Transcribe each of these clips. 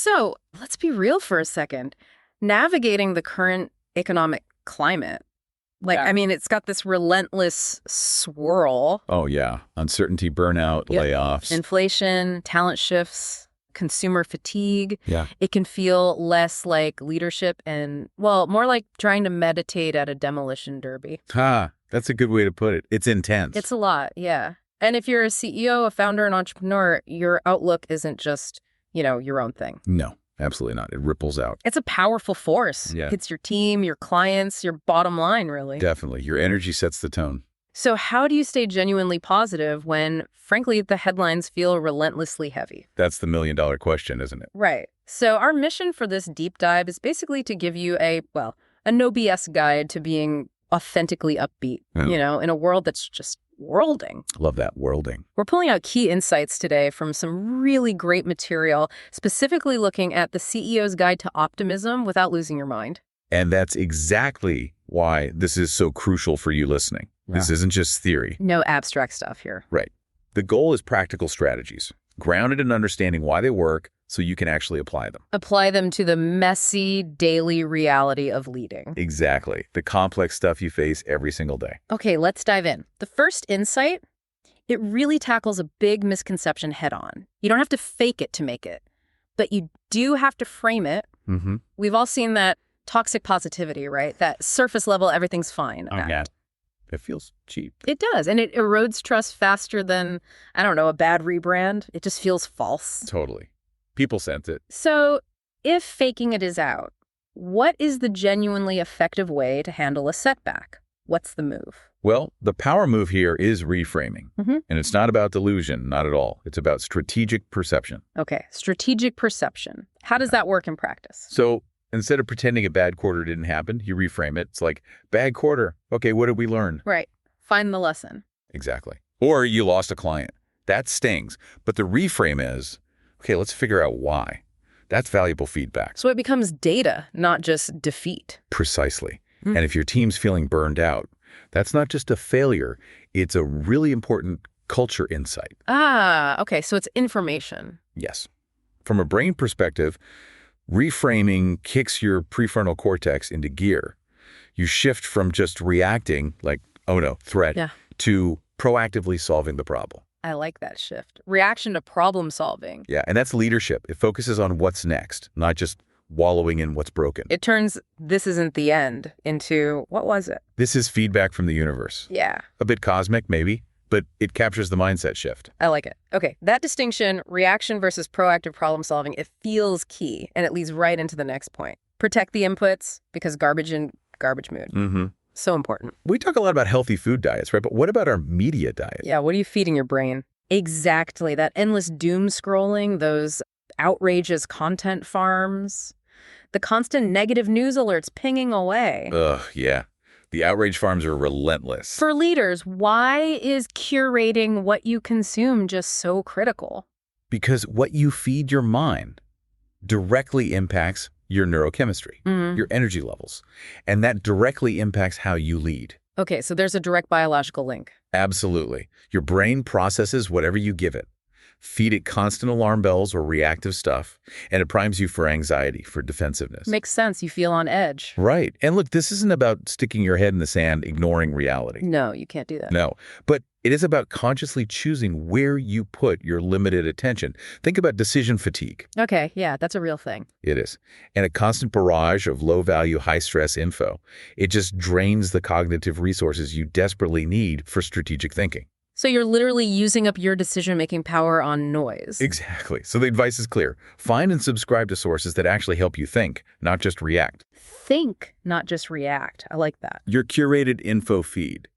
So let's be real for a second. Navigating the current economic climate, it's got this relentless swirl. Oh, yeah. Uncertainty, burnout, Yep. layoffs. Inflation, talent shifts, consumer fatigue. Yeah. It can feel less like leadership and, well, more like trying to meditate at a demolition derby. That's a good way to put it. It's intense. It's a lot, yeah. And if you're a CEO, a founder, an entrepreneur, your outlook isn't just, your own thing. No, absolutely not. It ripples out. It's a powerful force. Yeah. It's your team, your clients, your bottom line, really. Definitely. Your energy sets the tone. So how do you stay genuinely positive when, frankly, the headlines feel relentlessly heavy? That's the million-dollar question, isn't it? Right. So our mission for this deep dive is basically to give you a no BS guide to being authentically upbeat, in a world that's just worlding. Love that, worlding. We're pulling out key insights today from some really great material, specifically looking at the CEO's Guide to Optimism without losing your mind. And that's exactly why this is so crucial for you listening. Yeah. This isn't just theory. No abstract stuff here. Right. The goal is practical strategies, grounded in understanding why they work so you can actually apply them. Apply them to the messy daily reality of leading. Exactly. The complex stuff you face every single day. Okay, let's dive in. The first insight, it really tackles a big misconception head on. You don't have to fake it to make it, but you do have to frame it. Mm-hmm. We've all seen that toxic positivity, right? That surface level, everything's fine. Oh, yeah. It feels cheap. It does. And it erodes trust faster than, a bad rebrand. It just feels false. Totally. People sense it. So if faking it is out, what is the genuinely effective way to handle a setback? What's the move? Well, the power move here is reframing. Mm-hmm. And it's not about delusion, not at all. It's about strategic perception. Okay, strategic perception. How does that work in practice? So instead of pretending a bad quarter didn't happen, you reframe it. It's like, bad quarter. Okay, what did we learn? Right. Find the lesson. Exactly. Or you lost a client. That stings. But the reframe is, okay, let's figure out why. That's valuable feedback. So it becomes data, not just defeat. Precisely. And if your team's feeling burned out, that's not just a failure. It's a really important culture insight. Okay. So it's information. Yes. From a brain perspective, reframing kicks your prefrontal cortex into gear. You shift from just reacting, like, oh no, threat, to proactively solving the problem. I like that shift. Reaction to problem solving. Yeah, and that's leadership. It focuses on what's next, not just wallowing in what's broken. It turns this isn't the end into, what was it? This is feedback from the universe. Yeah. A bit cosmic, maybe, but it captures the mindset shift. I like it. Okay, that distinction, reaction versus proactive problem solving, it feels key, and it leads right into the next point. Protect the inputs, because garbage in garbage mood. Mm-hmm. So important. We talk a lot about healthy food diets, right? But what about our media diet? Yeah, what are you feeding your brain? Exactly. That endless doom scrolling, those outrageous content farms, the constant negative news alerts pinging away. Ugh, yeah. The outrage farms are relentless. For leaders, why is curating what you consume just so critical? Because what you feed your mind directly impacts your neurochemistry, your energy levels, and that directly impacts how you lead. Okay, so there's a direct biological link. Absolutely. Your brain processes whatever you give it. Feed it constant alarm bells or reactive stuff, and it primes you for anxiety, for defensiveness. Makes sense. You feel on edge. Right. And look, this isn't about sticking your head in the sand, ignoring reality. No, you can't do that. No. But it is about consciously choosing where you put your limited attention. Think about decision fatigue. Okay, yeah, that's a real thing. It is. And a constant barrage of low-value, high-stress info. It just drains the cognitive resources you desperately need for strategic thinking. So you're literally using up your decision-making power on noise. Exactly. So the advice is clear. Find and subscribe to sources that actually help you think, not just react. Think, not just react. I like that. Your curated info feed.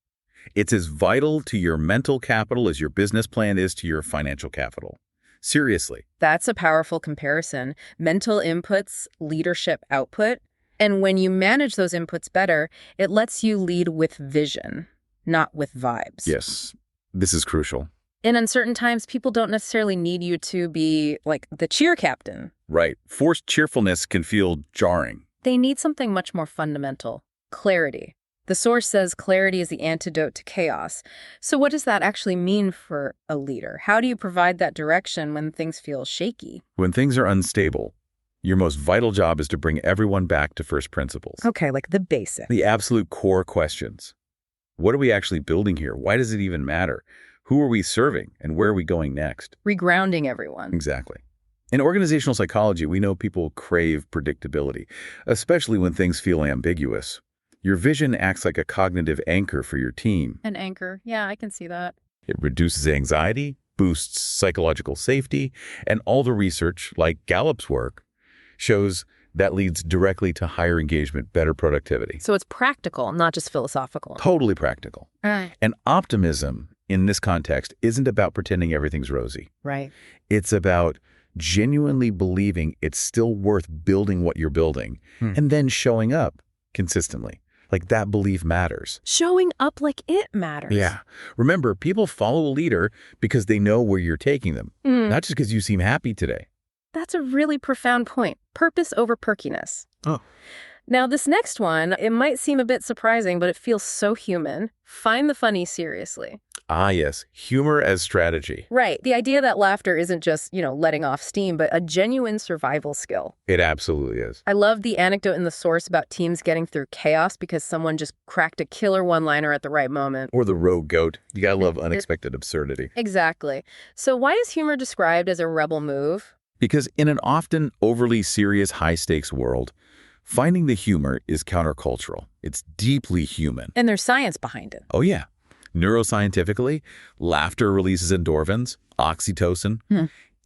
It's as vital to your mental capital as your business plan is to your financial capital. Seriously. That's a powerful comparison. Mental inputs, leadership output. And when you manage those inputs better, it lets you lead with vision, not with vibes. Yes. This is crucial. In uncertain times, people don't necessarily need you to be like the cheer captain. Right. Forced cheerfulness can feel jarring. They need something much more fundamental. Clarity. The source says clarity is the antidote to chaos. So what does that actually mean for a leader? How do you provide that direction when things feel shaky? When things are unstable, Your most vital job is to bring everyone back to first principles. Okay, like the basics. The absolute core questions. What are we actually building here? Why does it even matter? Who are we serving? And where are we going next? Regrounding everyone. Exactly. In organizational psychology, we know people crave predictability, especially when things feel ambiguous. Your vision acts like a cognitive anchor for your team. An anchor. Yeah, I can see that. It reduces anxiety, boosts psychological safety, and all the research, like Gallup's work, shows that leads directly to higher engagement, better productivity. So it's practical, not just philosophical. Totally practical. Right. And optimism, in this context, isn't about pretending everything's rosy. Right. It's about genuinely believing it's still worth building what you're building and then showing up consistently. Like that belief matters. Showing up like it matters. Yeah. Remember, people follow a leader because they know where you're taking them, not just because you seem happy today. That's a really profound point. Purpose over perkiness. Oh. Now, this next one, it might seem a bit surprising, but it feels so human. Find the funny seriously. Ah, yes. Humor as strategy. Right. The idea that laughter isn't just, letting off steam, but a genuine survival skill. It absolutely is. I love the anecdote in the source about teams getting through chaos because someone just cracked a killer one-liner at the right moment. Or the rogue goat. You gotta love unexpected absurdity. Exactly. So why is humor described as a rebel move? Because in an often overly serious, high-stakes world, finding the humor is countercultural. It's deeply human. And there's science behind it. Oh, yeah. Neuroscientifically, laughter releases endorphins, oxytocin.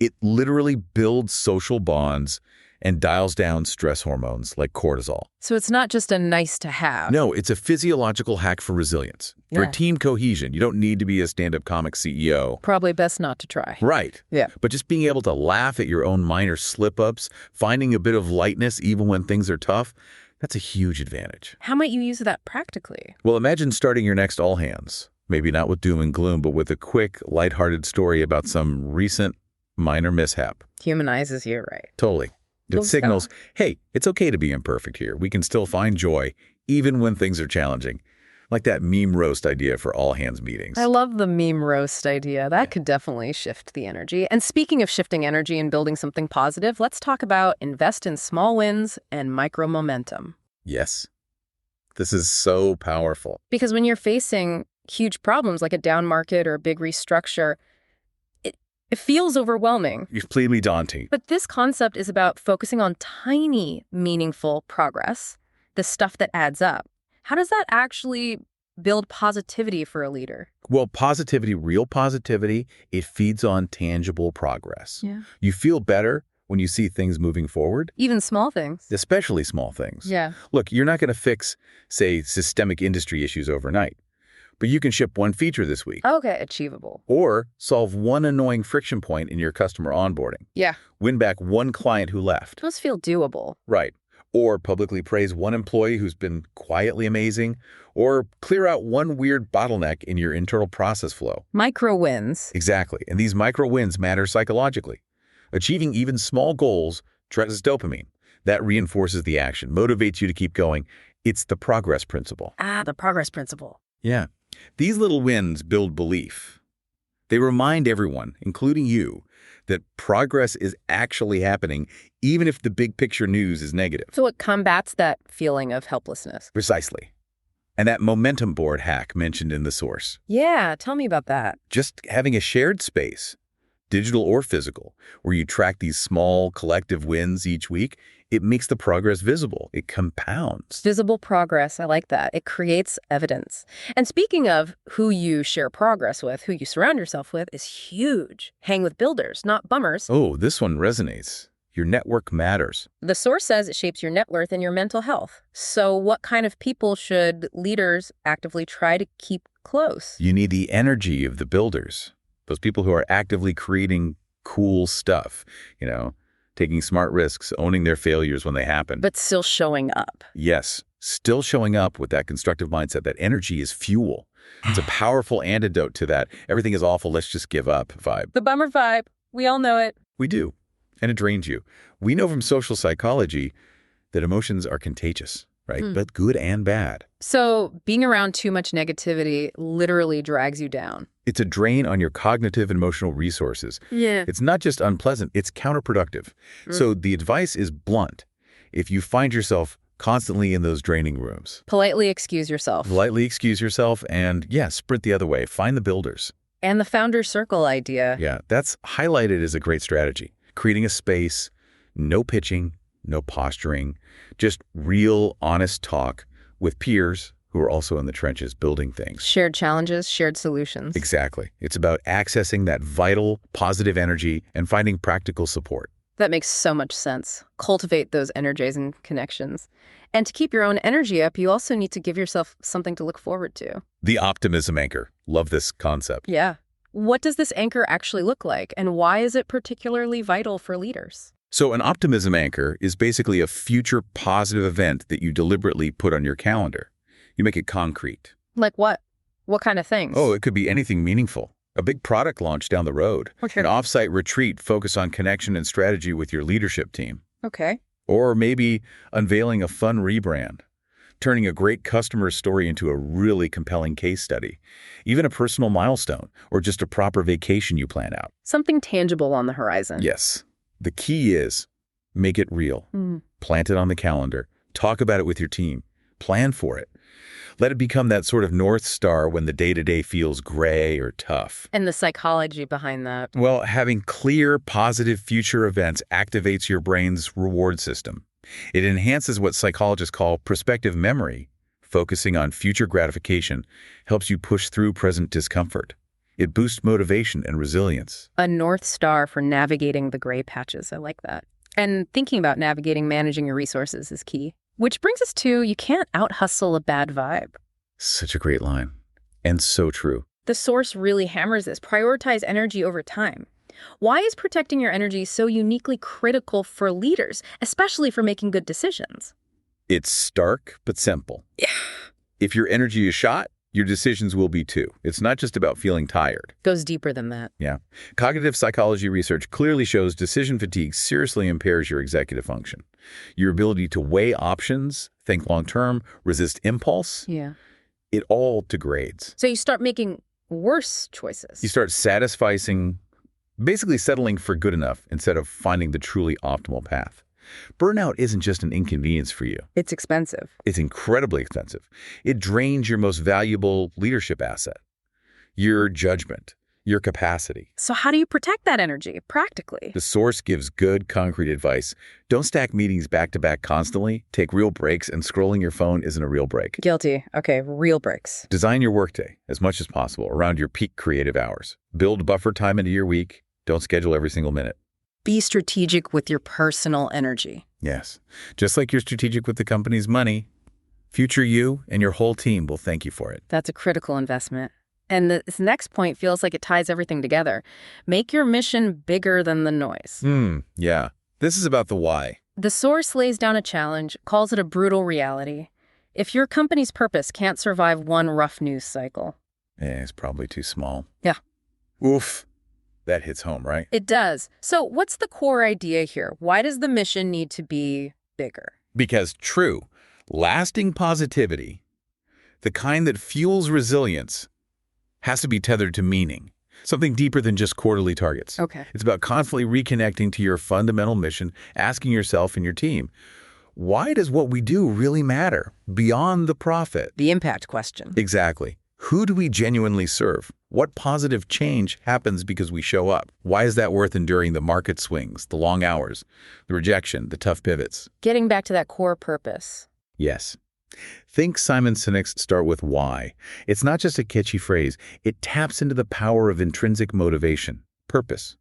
It literally builds social bonds and dials down stress hormones like cortisol. So it's not just a nice to have. No, it's a physiological hack for resilience. For team cohesion, you don't need to be a stand-up comic CEO. Probably best not to try. Right. Yeah. But just being able to laugh at your own minor slip-ups, finding a bit of lightness even when things are tough, that's a huge advantage. How might you use that practically? Well, imagine starting your next all hands. Maybe not with doom and gloom, but with a quick, lighthearted story about some recent minor mishap. Humanizes you, right? Totally. It signals, hey, it's okay to be imperfect here. We can still find joy, even when things are challenging. Like that meme roast idea for all hands meetings. I love the meme roast idea. That could definitely shift the energy. And speaking of shifting energy and building something positive, let's talk about invest in small wins and micro momentum. Yes. This is so powerful. Because when you're facing huge problems like a down market or a big restructure, it feels overwhelming. It's completely daunting. But this concept is about focusing on tiny, meaningful progress, the stuff that adds up. How does that actually build positivity for a leader? Well, positivity, real positivity, it feeds on tangible progress. Yeah. You feel better when you see things moving forward. Even small things. Especially small things. Yeah. Look, you're not going to fix, say, systemic industry issues overnight. But you can ship one feature this week. Okay, achievable. Or solve one annoying friction point in your customer onboarding. Yeah. Win back one client who left. Those feel doable. Right. Or publicly praise one employee who's been quietly amazing. Or clear out one weird bottleneck in your internal process flow. Micro wins. Exactly. And these micro wins matter psychologically. Achieving even small goals triggers dopamine. That reinforces the action, motivates you to keep going. It's the progress principle. Ah, the progress principle. Yeah. These little wins build belief. They remind everyone, including you, that progress is actually happening, even if the big picture news is negative. So it combats that feeling of helplessness. Precisely. And that momentum board hack mentioned in the source. Yeah, tell me about that. Just having a shared space, digital or physical, where you track these small collective wins each week, it makes the progress visible. It compounds. Visible progress. I like that. It creates evidence. And speaking of who you share progress with, who you surround yourself with is huge. Hang with builders, not bummers. Oh, this one resonates. Your network matters. The source says it shapes your net worth and your mental health. So what kind of people should leaders actively try to keep close? You need the energy of the builders. Those people who are actively creating cool stuff, taking smart risks, owning their failures when they happen. But still showing up. Yes, still showing up with that constructive mindset. That energy is fuel. It's a powerful antidote to that everything is awful, let's just give up vibe. The bummer vibe. We all know it. We do. And it drains you. We know from social psychology that emotions are contagious. right? But good and bad. So being around too much negativity literally drags you down. It's a drain on your cognitive and emotional resources. Yeah. It's not just unpleasant, it's counterproductive. So the advice is blunt. If you find yourself constantly in those draining rooms, Politely excuse yourself. politely excuse yourself and, yeah, sprint the other way. Find the builders. And the founder circle idea. Yeah, that's highlighted as a great strategy. Creating a space, no pitching, no posturing, just real, honest talk with peers who are also in the trenches building things. Shared challenges, shared solutions. Exactly. It's about accessing that vital, positive energy and finding practical support. That makes so much sense. Cultivate those energizing connections. And to keep your own energy up, you also need to give yourself something to look forward to. The optimism anchor. Love this concept. Yeah. What does this anchor actually look like, and why is it particularly vital for leaders? So an optimism anchor is basically a future positive event that you deliberately put on your calendar. You make it concrete. Like what? What kind of things? Oh, it could be anything meaningful. A big product launch down the road. Okay. An off-site retreat focused on connection and strategy with your leadership team. Okay. Or maybe unveiling a fun rebrand. Turning a great customer story into a really compelling case study. Even a personal milestone or just a proper vacation you plan out. Something tangible on the horizon. Yes. The key is make it real. Plant it on the calendar. Talk about it with your team. Plan for it. Let it become that sort of North Star when the day-to-day feels gray or tough. And the psychology behind that. Well, having clear, positive future events activates your brain's reward system. It enhances what psychologists call prospective memory. Focusing on future gratification helps you push through present discomfort. It boosts motivation and resilience. A North Star for navigating the gray patches. I like that. And thinking about managing your resources is key. Which brings us to, you can't out-hustle a bad vibe. Such a great line. And so true. The source really hammers this. Prioritize energy over time. Why is protecting your energy so uniquely critical for leaders, especially for making good decisions? It's stark but simple. Yeah. If your energy is shot, your decisions will be too. It's not just about feeling tired. Goes deeper than that. Yeah. Cognitive psychology research clearly shows decision fatigue seriously impairs your executive function. Your ability to weigh options, think long-term, resist impulse, Yeah. it all degrades. So you start making worse choices. You start basically settling for good enough instead of finding the truly optimal path. Burnout isn't just an inconvenience for you. It's expensive. It's incredibly expensive. It drains your most valuable leadership asset, your judgment, your capacity. So how do you protect that energy practically? The source gives good, concrete advice. Don't stack meetings back-to-back constantly. Take real breaks, and scrolling your phone isn't a real break. Guilty. Okay, real breaks. Design your workday as much as possible around your peak creative hours. Build buffer time into your week. Don't schedule every single minute. Be strategic with your personal energy. Yes. Just like you're strategic with the company's money, future you and your whole team will thank you for it. That's a critical investment. And this next point feels like it ties everything together. Make your mission bigger than the noise. Yeah. This is about the why. The source lays down a challenge, calls it a brutal reality. If your company's purpose can't survive one rough news cycle. It's probably too small. Yeah. Oof. That hits home, right? It does. So what's the core idea here? Why does the mission need to be bigger? Because true, lasting positivity, the kind that fuels resilience, has to be tethered to meaning. Something deeper than just quarterly targets. Okay. It's about constantly reconnecting to your fundamental mission, asking yourself and your team, why does what we do really matter beyond the profit? The impact question. Exactly. Who do we genuinely serve? What positive change happens because we show up? Why is that worth enduring the market swings, the long hours, the rejection, the tough pivots? Getting back to that core purpose. Yes. Think Simon Sinek's start with why. It's not just a catchy phrase. It taps into the power of intrinsic motivation, purpose.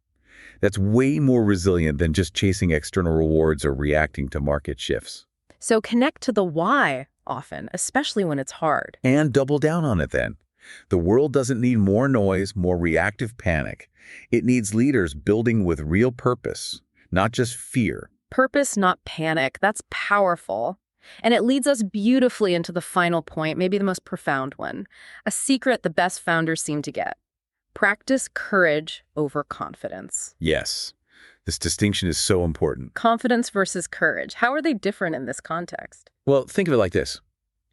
That's way more resilient than just chasing external rewards or reacting to market shifts. So connect to the why often, especially when it's hard. And double down on it then. The world doesn't need more noise, more reactive panic. It needs leaders building with real purpose, not just fear. Purpose, not panic. That's powerful. And it leads us beautifully into the final point, maybe the most profound one. A secret the best founders seem to get. Practice courage over confidence. Yes. This distinction is so important. Confidence versus courage. How are they different in this context? Well, think of it like this.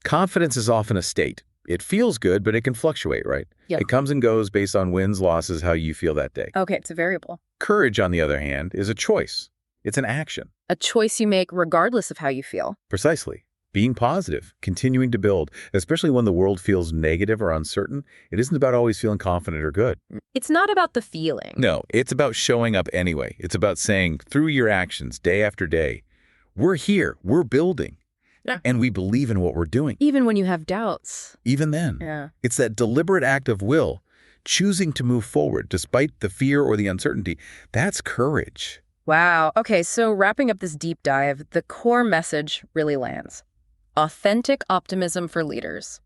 Confidence is often a state. It feels good, but it can fluctuate, right? Yep. It comes and goes based on wins, losses, how you feel that day. Okay, it's a variable. Courage, on the other hand, is a choice. It's an action. A choice you make regardless of how you feel. Precisely. Being positive, continuing to build, especially when the world feels negative or uncertain, it isn't about always feeling confident or good. It's not about the feeling. No, it's about showing up anyway. It's about saying, through your actions, day after day, we're here, we're building. Yeah. And we believe in what we're doing. Even when you have doubts. Even then. Yeah. It's that deliberate act of will, choosing to move forward despite the fear or the uncertainty. That's courage. Wow. Okay, so wrapping up this deep dive, the core message really lands. Authentic optimism for leaders.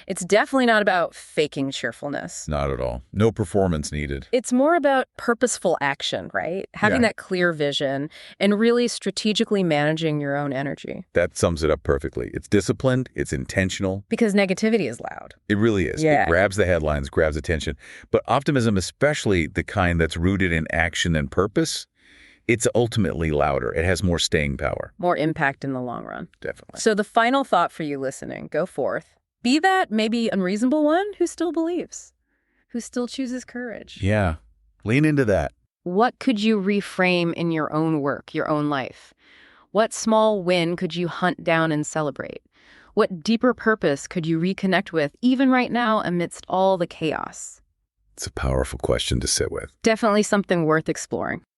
It's definitely not about faking cheerfulness. Not at all. No performance needed. It's more about purposeful action, right? Having that clear vision and really strategically managing your own energy. That sums it up perfectly. It's disciplined, it's intentional. Because negativity is loud. It really is. Yeah. It grabs the headlines, grabs attention. But optimism, especially the kind that's rooted in action and purpose, it's ultimately louder. It has more staying power. More impact in the long run. Definitely. So the final thought for you listening, go forth. Be that maybe unreasonable one who still believes, who still chooses courage. Yeah. Lean into that. What could you reframe in your own work, your own life? What small win could you hunt down and celebrate? What deeper purpose could you reconnect with even right now amidst all the chaos? It's a powerful question to sit with. Definitely something worth exploring.